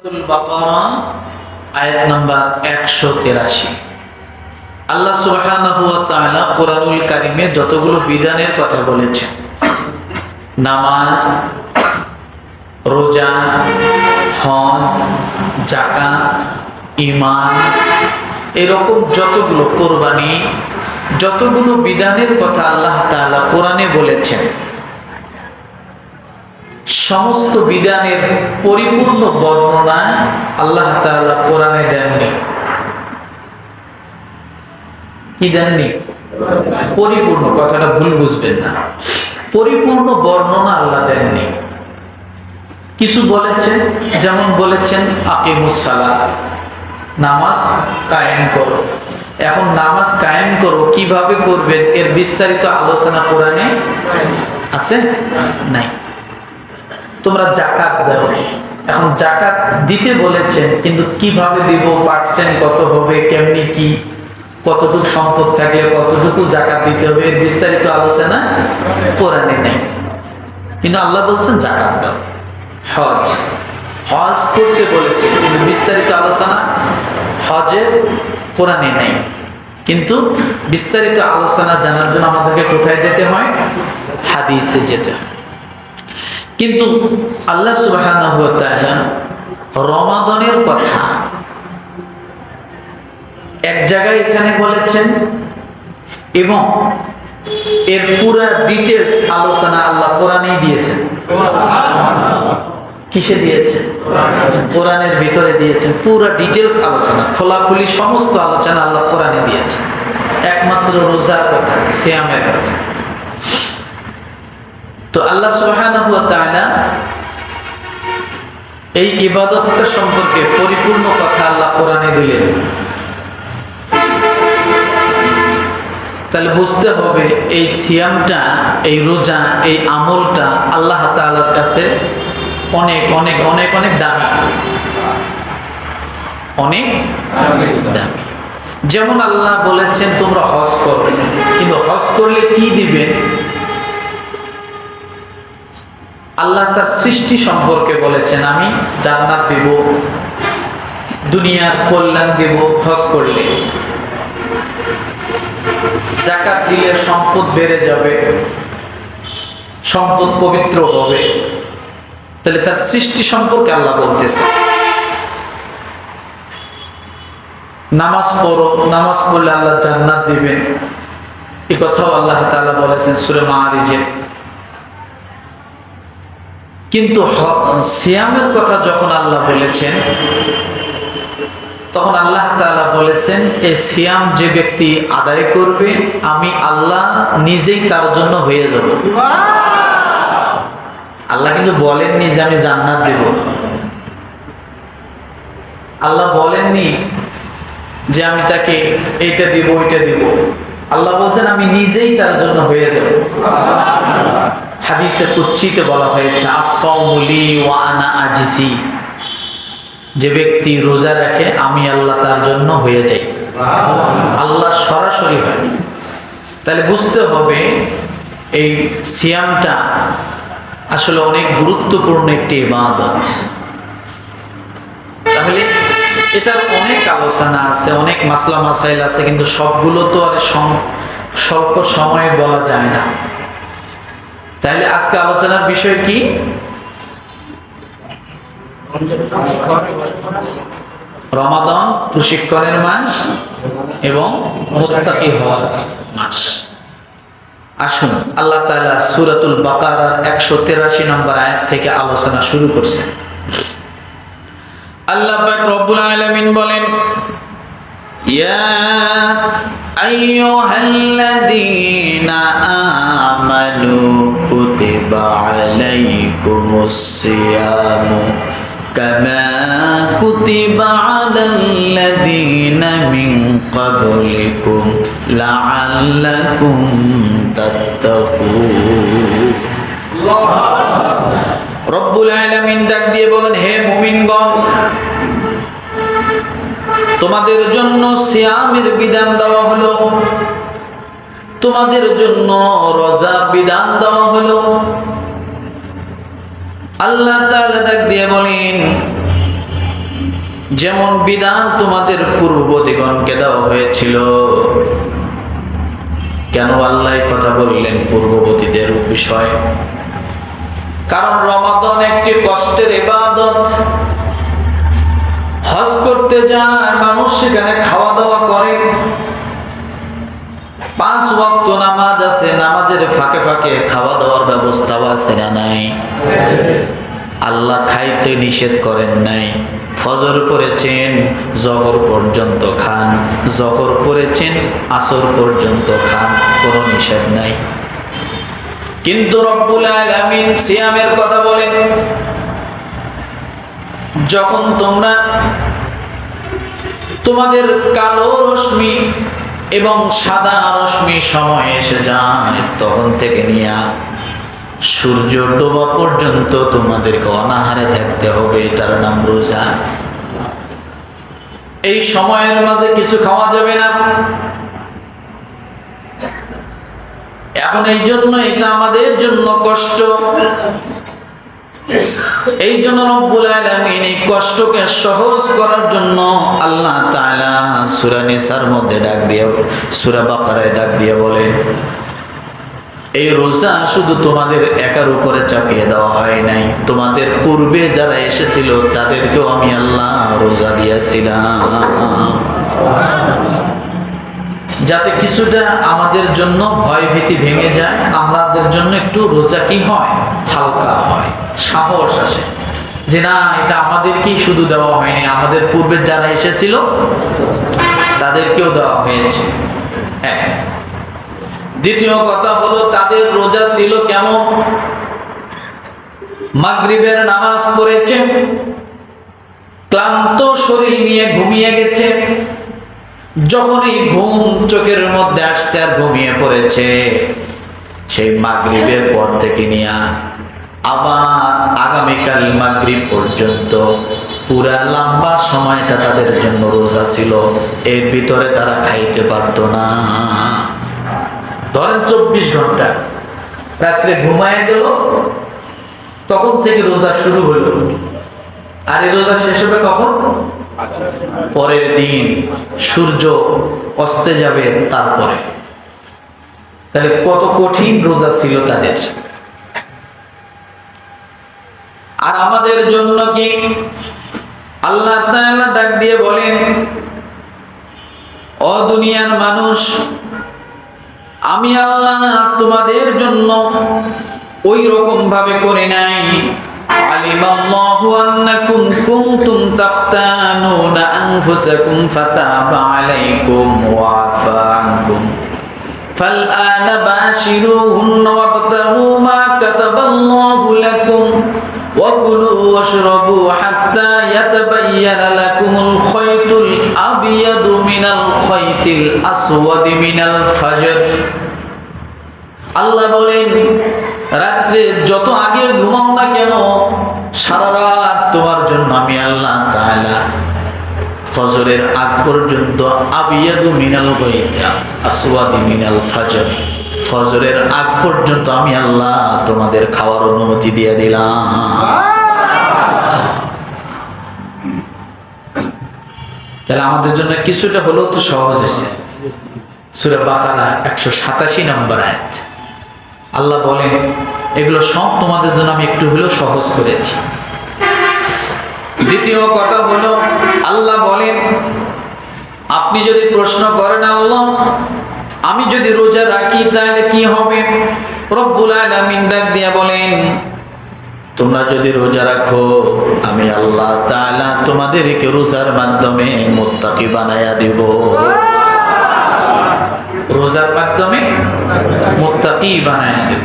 সূরাতুল বাকারা আয়াত নাম্বার 183। আল্লাহ সুবহানাহু ওয়া তাআলা কোরআনুল কারীমে যতগুলো বিধানের কথা বলেছেন, নামাজ, রোজা, হজ, যাকাত, ঈমান, এরকম যতগুলো কোরবানি, যতগুলো বিধানের কথা আল্লাহ তাআলা কোরআনে বলেছেন, সমস্ত বিধানের পরিপূর্ণ বর্ণনা আল্লাহ তাআলা কোরআনে দেননি। কি দেননি? পরিপূর্ণ, কথাটা ভুল বুঝবেন না। পরিপূর্ণ বর্ণনা আল্লাহ দেননি। কিছু বলেছেন, যেমন বলেছেন আকিমুস সালাত, নামাজ কায়েম করো। এখন নামাজ কায়েম করো কিভাবে করবেন এর বিস্তারিত আলোচনা কোরআনে আছে? নাই। তোমরা যাকাত দাও, এখন যাকাত দিতে বলেছেন, কিন্তু কিভাবে দিব, পার্সেন্ট কত হবে, কেমনি কি, কতটুকু সম্পদ থাকলে কতটুকু যাকাত দিতে হবে এর বিস্তারিত আলোচনা কোরআনে নেই। কিন্তু আল্লাহ বলছেন যাকাত দাও। হজ, হজ করতে বলেছেন, কিন্তু বিস্তারিত আলোচনা হজের কোরআনে নেই। কিন্তু বিস্তারিত আলোচনা জানার জন্য আমাদেরকে কোথায় যেতে হয়? হাদিসে যেতে হয়। কিন্তু আল্লাহ সুবহানাহু ওয়া তাআলা রমাদানের কথা এক জায়গায় এখানে বলেছেন, এবং এর পুরো ডিটেইলস আলোচনা আল্লাহ কোরআনেই দিয়েছেন। কিসে দিয়েছেন? কোরআনের ভিতরে দিয়েছেন। পুরো ডিটেইলস আলোচনা, খোলাখুলি সমস্ত আলোচনা আল্লাহ কোরআনে দিয়েছেন। একমাত্র রোজার কথা, সিয়ামের কথা। তো আল্লাহ সুবহানাহু ওয়া তাআলা এই ইবাদতটা সম্পর্কে পরিপূর্ণ কথা আল্লাহ কোরআনে দিলেন। তাহলে বুঝতে হবে এই সিয়ামটা, এই রোজা, এই আমলটা আল্লাহ তাআলার কাছে অনেক অনেক অনেক অনেক দামি, অনেক দামি। যেমন আল্লাহ বলেছেন তোমরা হজ করো, কিন্তু হজ করলে কি দিবেন? আল্লাহ তার সৃষ্টি সম্পর্কে বলেছেন, আমি জান্নাত দেব, দুনিয়ার কল্যাণ দেব হজ করলে। যাকাত দিলে সম্পদ বেড়ে যাবে, সম্পদ পবিত্র হবে। তাহলে তার সৃষ্টি সম্পর্কে আল্লাহ বলতেছে। নামাজ পড়ো, নামাজ পড়লে আল্লাহ জান্নাত দিবেন, এই কথাও আল্লাহ তাআলা বলেছেন সূরা মাআরিজে। কিন্তু সিয়ামের কথা যখন আল্লাহ বলেছেন, তখন আল্লাহ তাআলা বলেছেন এই সিয়াম যে ব্যক্তি আদায় করবে, আমি আল্লাহ নিজেই তার জন্য হয়ে যাব। আল্লাহ কিন্তু বলেননি যে আমি জান্নাত দেব। আল্লাহ বলেননি যে আমি তাকে এইটা দিব ওইটা দিব। আল্লাহ বলছেন আমি নিজেই তার জন্য হয়ে যাব। হাদিসে কুদসিতে বলা হয়েছে আস-সাওমু লি ওয়া আনা আজিসি, যে ব্যক্তি রোজা রাখে আমি আল্লাহ তার জন্য হয়ে যাই। আল্লাহ সরাসরি হয়। তাহলে বুঝতে হবে এই সিয়ামটা আসলে অনেক গুরুত্বপূর্ণ একটি ইবাদত। তাহলে এটার অনেক আলোচনা আছে, অনেক মাসলা মাসাইল আছে, কিন্তু সবগুলো তো আর স্বল্প সময়ে বলা যায় না। তাহলে আজকে আলোচনার বিষয় কি? রমাদান প্রশিক্ষণের মাস এবং মুত্তাকি হওয়ার মাস। আসুন, আল্লাহ তাআলা সূরাতুল বাকারার 183 নম্বর আয়াত থেকে আলোচনা শুরু করছেন। আল্লাহ পাক রব্বুল আলামিন বলেন, ইয়া আইয়ুহাল্লাযীনা আমানু কুতিবা আলাইকুমুস সিয়ামু কামা কুতিবা আলাল্লাযীনা মিন ক্বাবলিকুম লাআল্লাকুম তাত্তাকুন। রব্বুল আলামিন ডাক দিয়ে বলেন, হে মুমিনগণ, তোমাদের জন্য সিয়ামের বিধান দেওয়া হলো, তোমাদের জন্য রোজার বিধান দেওয়া হলো। আল্লাহ তাআলা ডাক দিয়ে বলেন, যেমন বিধান তোমাদের পূর্ববর্তীগণকে দেওয়া হয়েছিল। কেন আল্লাহ কথা বললেন পূর্ববর্তীদের বিষয়? কারণ রমাদান একটি কষ্টের ইবাদত। হজ করতে যায় মানুষ, সেখানে খাওয়া দাওয়া করে, 5 ওয়াক্ত নামাজ আছে, নামাজের ফাঁকে ফাঁকে খাওয়া দাওয়ার ব্যবস্থাও আছে না নাই? আল্লাহ খাইতে নিষেধ করেন নাই। ফজর পড়েছেন জহর পর্যন্ত খান, জহর পড়েছেন আসর পর্যন্ত খান, কোনো নিষেধ নাই। কিন্তু রব্বুল আলামিন সিয়ামের কথা বলেন, যখন তোমরা তোমাদের কালো রশ্মি এবং সাদা রশ্মি সময় এসে যায়, তখন থেকে নিয়ে সূর্য ডোবা পর্যন্ত তোমাদেরকে অনাহারে থাকতে হবে, এটার নাম রোজা। এই সময়ের মাঝে কিছু খাওয়া যাবে না। এখন এই জন্য এটা আমাদের জন্য কষ্ট। এই জন্য রব্বুল আলামিন এই কষ্টকে সহজ করার জন্য আল্লাহ তাআলা সূরা নিসার মধ্যে ডাক দিয়ে, সূরা বাকারায় ডাক দিয়ে বলেন, এই রোজা শুধু তোমাদের একার উপরে চাপিয়ে দেওয়া হয় নাই, তোমাদের পূর্বে যারা এসেছিল তাদেরকেও আমি আল্লাহ রোজা দিয়েছিলাম, যাতে কিছুটা আমাদের জন্য ভয় ভীতি ভেঙে যায়, আমাদের জন্য একটু রোজা কি হয়, হালকা হয়, সাহস আসে যে না, এটা আমাদেরকেই শুধু দেওয়া হয়নি, আমাদের পূর্বে যারা এসেছিল তাদেরকেও দেওয়া হয়েছে। হ্যাঁ, দ্বিতীয় কথা হলো তাদের রোজা ছিল কেমন? মাগরিবের নামাজ পড়েছে, ক্লান্ত শরীর নিয়ে ঘুমিয়ে গেছে, যখনই ঘুম চোখের মধ্যে আসছে আর ঘুমিয়ে পড়েছে, সেই মাগরিবের পর থেকে নিয়ে আবার আগামীকাল মাগরিব পর্যন্ত পুরা লম্বা সময়টা তাদের জন্য রোজা ছিল। এর ভিতরে তারা খাইতে পারতো না। ধরেন 24 ঘন্টা, রাত্রে ঘুমায় গেল, তখন থেকে রোজা শুরু হলো, আর এই রোজা শেষ হবে কখন? পরের দিন সূর্য অস্তে যাবে তারপরে। তাহলে কত কঠিন রোজা ছিল তাদের। আর আমাদের জন্য কি? আল্লাহ তাআলা ডাক দিয়ে বলেন, ও দুনিয়ার মানুষ, আমি আল্লাহ তোমাদের জন্য ওই রকম ভাবে করে নাই। আলিমাল্লাহু আন্নাকুম কুনতুম তাখতানুনা আনফুসাকুম ফাতাবা আলাইকুম ওয়া আফা আনকুম ফালআনা বাশিরুহুন্না ওয়াবতাগু মা কাতাবাল্লাহু লাকুম وكلوا واشربوا حتى يتبين لكم الخيط الأبيض من الخيط الأسود من الفجر। আল্লাহ বলেন, রাত্রে যত আগে ঘুমাও না কেন, সারা রাত তোমার জন্য আমি আল্লাহ তাআলা ফজরের আগ পর্যন্ত আবিয়াদু মিনাল গায়তা আসওয়াদি মিনাল ফাজর, ফজরের আগ পর্যন্ত আমি আল্লাহ তোমাদের খাওয়ার অনুমতি দিয়ে দিলাম। তাহলে আমাদের জন্য কিছুটা হলেও তো সহজ হয়েছে। সূরা বাকারা 187 নম্বর আয়াত আল্লাহ বলেন, এগুলো সব তোমাদের জন্য আমি একটু হলেও সহজ করেছি। দ্বিতীয় কথা হলো, আল্লাহ বলেন, আপনি যদি প্রশ্ন করেন আল্লাহ আমি যদি রোজা রাখি তাহলে কি হবে? রব্বুল আলামিন ডাক দিয়ে বলেন, তোমরা যদি রোজা রাখো আমি আল্লাহ তাআলা তোমাদেরকে রোজার মাধ্যমে মুত্তাকি বানায়া দিব। রোজার মাধ্যমে মুত্তাকি বানায়া দেব।